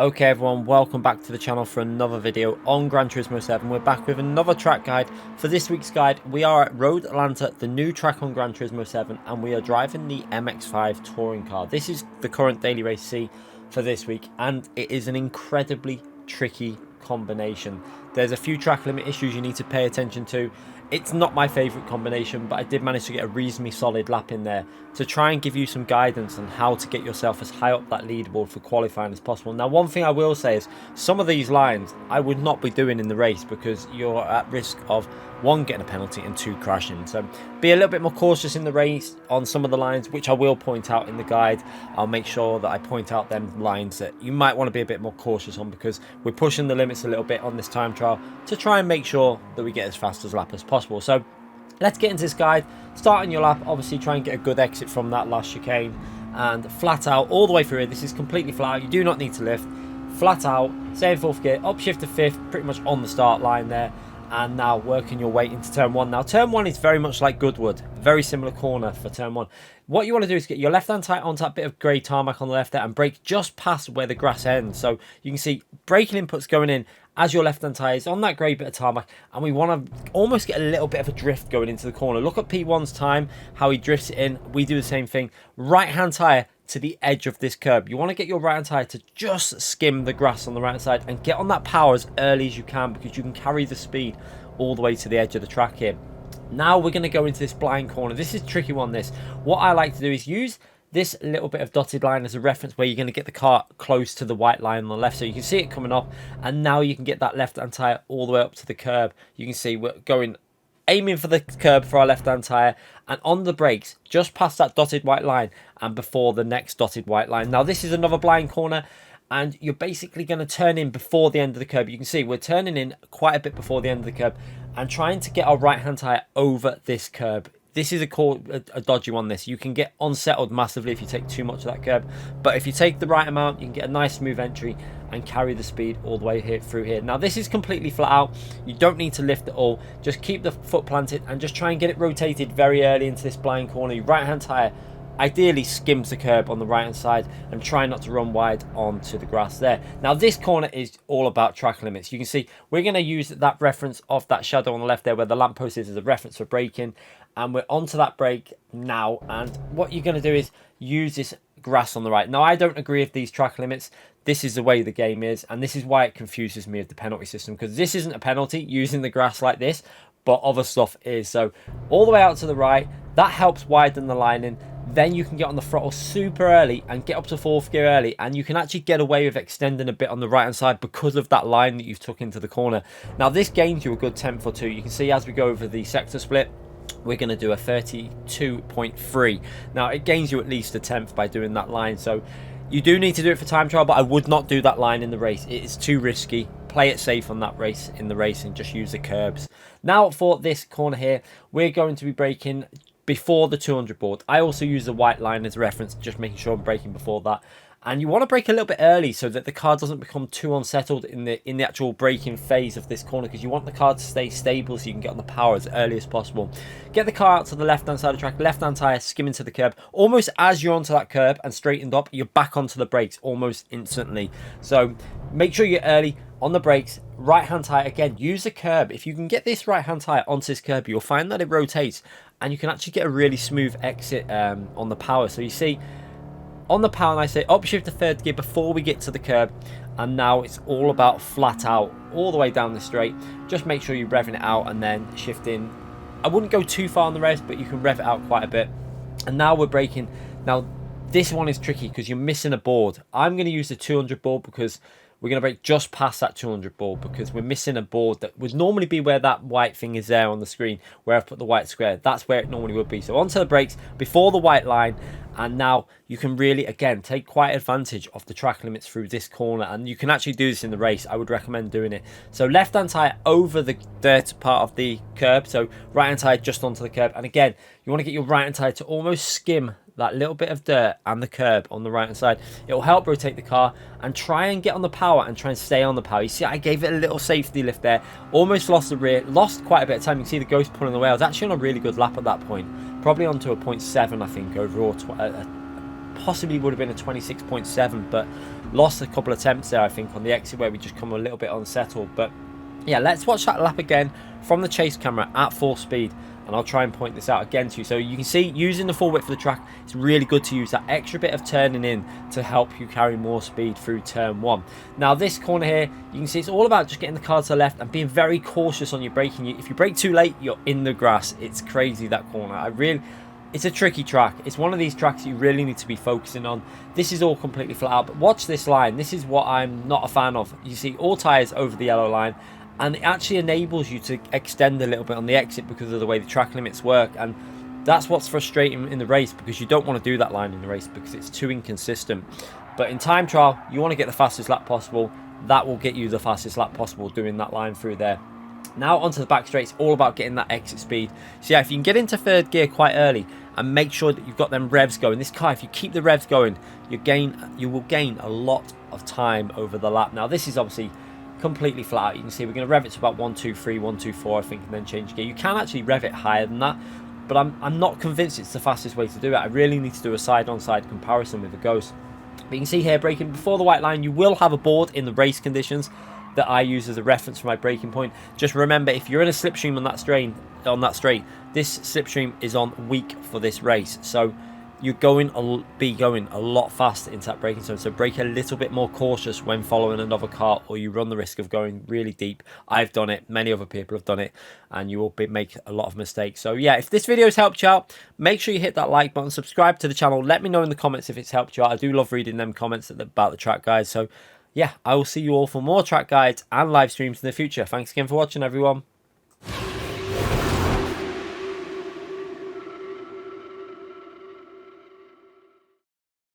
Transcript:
Okay everyone, welcome back to the channel for another video on Gran Turismo 7. We're back with another track guide. For this week's guide, we are at Road Atlanta, the new track on Gran Turismo 7, and we are driving the MX5 touring car. This is the current daily race C for this week, and it is an incredibly tricky combination. There's a few track limit issues you need to pay attention to. It's not my favourite combination, but I did manage to get a reasonably solid lap in there to try and give you some guidance on how to get yourself as high up that leaderboard for qualifying as possible. Now, one thing I will say is some of these lines I would not be doing in the race because you're at risk of one, getting a penalty, and two, crashing. So be a little bit more cautious in the race on some of the lines, which I will point out in the guide. I'll make sure that I point out them lines that you might want to be a bit more cautious on, because we're pushing the limits a little bit on this time trial to try and make sure that we get as fast as lap as possible. So let's get into this guide. Starting your lap, obviously try and get a good exit from that last chicane, and flat out all the way through here. This is completely flat out, you do not need to lift. Flat out, stay in fourth gear, up shift to fifth, pretty much on the start line there. And now working your way into turn one. Now turn one is very much like Goodwood, very similar corner for turn one. What you want to do is get your left hand tight onto that bit of grey tarmac on the left there and brake just past where the grass ends. So you can see braking inputs going in as your left hand tyre is on that grey bit of tarmac, and we want to almost get a little bit of a drift going into the corner. Look at P1's time, how he drifts it in. We do the same thing. Right hand tyre to the edge of this curb. You want to get your right hand tyre to just skim the grass on the right hand side and get on that power as early as you can, because you can carry the speed all the way to the edge of the track here. Now we're going to go into this blind corner. This is a tricky one, this. What I like to do is use this little bit of dotted line as a reference where you're going to get the car close to the white line on the left, so you can see it coming up, and now you can get that left hand tyre all the way up to the curb. You can see we're going aiming for the curb for our left hand tyre, and on the brakes just past that dotted white line and before the next dotted white line. Now this is another blind corner, and you're basically going to turn in before the end of the curb. You can see we're turning in quite a bit before the end of the curb and trying to get our right hand tyre over this curb. This is a dodgy one, this. You can get unsettled massively if you take too much of that curb, but if you take the right amount, you can get a nice smooth entry and carry the speed all the way through here. Now this is completely flat out. You don't need to lift at all. Just keep the foot planted and just try and get it rotated very early into this blind corner. Your right hand tyre ideally skims the curb on the right hand side and try not to run wide onto the grass there. Now this corner is all about track limits. You can see we're going to use that reference of that shadow on the left there where the lamppost is as a reference for braking, and we're onto that brake now. And what you're going to do is use this grass on the right. Now I don't agree with these track limits. This is the way the game is, and this is why it confuses me with the penalty system, because this isn't a penalty using the grass like this, but other stuff is. So all the way out to the right, that helps widen the line in. Then you can get on the throttle super early and get up to fourth gear early, and you can actually get away with extending a bit on the right hand side because of that line that you've took into the corner. Now this gains you a good tenth or two. You can see as we go over the sector split, we're going to do a 32.3. Now it gains you at least a tenth by doing that line, so you do need to do it for time trial, but I would not do that line in the race. It is too risky. Play it safe on that race in the race and just use the curbs. Now for this corner here, we're going to be braking before the 200 board. I also use the white line as a reference, just making sure I'm braking before that. And you want to brake a little bit early so that the car doesn't become too unsettled in the actual braking phase of this corner, because you want the car to stay stable so you can get on the power as early as possible. Get the car out to the left hand side of the track, left hand tyre skimming to the curb. Almost as you're onto that curb and straightened up, you're back onto the brakes almost instantly. So make sure you're early on the brakes. Right hand tyre, again, use the curb. If you can get this right hand tyre onto this curb, you'll find that it rotates and you can actually get a really smooth exit on the power. So you see on the power, and I say upshift to third gear before we get to the curb, and now it's all about flat out all the way down the straight. Just make sure you're revving it out and then shifting. I wouldn't go too far on the revs, but you can rev it out quite a bit. And now we're braking. Now this one is tricky because you're missing a board. I'm going to use the 200 board because we're going to brake just past that 200 board, because we're missing a board that would normally be where that white thing is there on the screen, where I've put the white square. That's where it normally would be. So onto the brakes before the white line, and now you can really, again, take quite advantage of the track limits through this corner, and you can actually do this in the race. I would recommend doing it. So left hand tyre over the dirt part of the curb, so right hand tyre just onto the curb. And again, you want to get your right hand tyre to almost skim that little bit of dirt and the curb on the right hand side. It will help rotate the car, and try and get on the power and try and stay on the power. You see I gave it a little safety lift there, almost lost the rear, lost quite a bit of time. You can see the ghost pulling away. I was actually on a really good lap at that point, probably onto a 0.7 I think overall, possibly would have been a 26.7, but lost a couple of attempts there, I think, on the exit where we just come a little bit unsettled. But yeah, let's watch that lap again from the chase camera at full speed, and I'll try and point this out again to you. So you can see, using the full width of the track, it's really good to use that extra bit of turning in to help you carry more speed through turn 1. Now this corner here, you can see it's all about just getting the car to the left and being very cautious on your braking. If you brake too late, you're in the grass. It's crazy, that corner. It's a tricky track. It's one of these tracks you really need to be focusing on. This is all completely flat out, but watch this line. This is what I'm not a fan of. You see all tyres over the yellow line, and it actually enables you to extend a little bit on the exit because of the way the track limits work, and that's what's frustrating in the race, because you don't want to do that line in the race because it's too inconsistent. But in time trial, you want to get the fastest lap possible. That will get you the fastest lap possible doing that line through there. Now onto the back straight, it's all about getting that exit speed. So yeah, if you can get into third gear quite early and make sure that you've got them revs going. This car, if you keep the revs going, you will gain a lot of time over the lap. Now this is obviously completely flat out. You can see we're going to rev it to about 123, 124, I think, and then change gear. You can actually rev it higher than that, but I'm not convinced it's the fastest way to do it. I really need to do a side-on-side comparison with the Ghost. But you can see here, braking before the white line, you will have a board in the race conditions that I use as a reference for my braking point. Just remember, if you're in a slipstream on that straight, this slipstream is on weak for this race, so you're going to be going a lot faster into that braking zone. So brake a little bit more cautious when following another car, or you run the risk of going really deep. I've done it, many other people have done it, and you will make a lot of mistakes. So yeah, if this video has helped you out, make sure you hit that like button, subscribe to the channel, let me know in the comments if it's helped you out. I do love reading them comments about the track guides. So yeah, I will see you all for more track guides and live streams in the future. Thanks again for watching, everyone.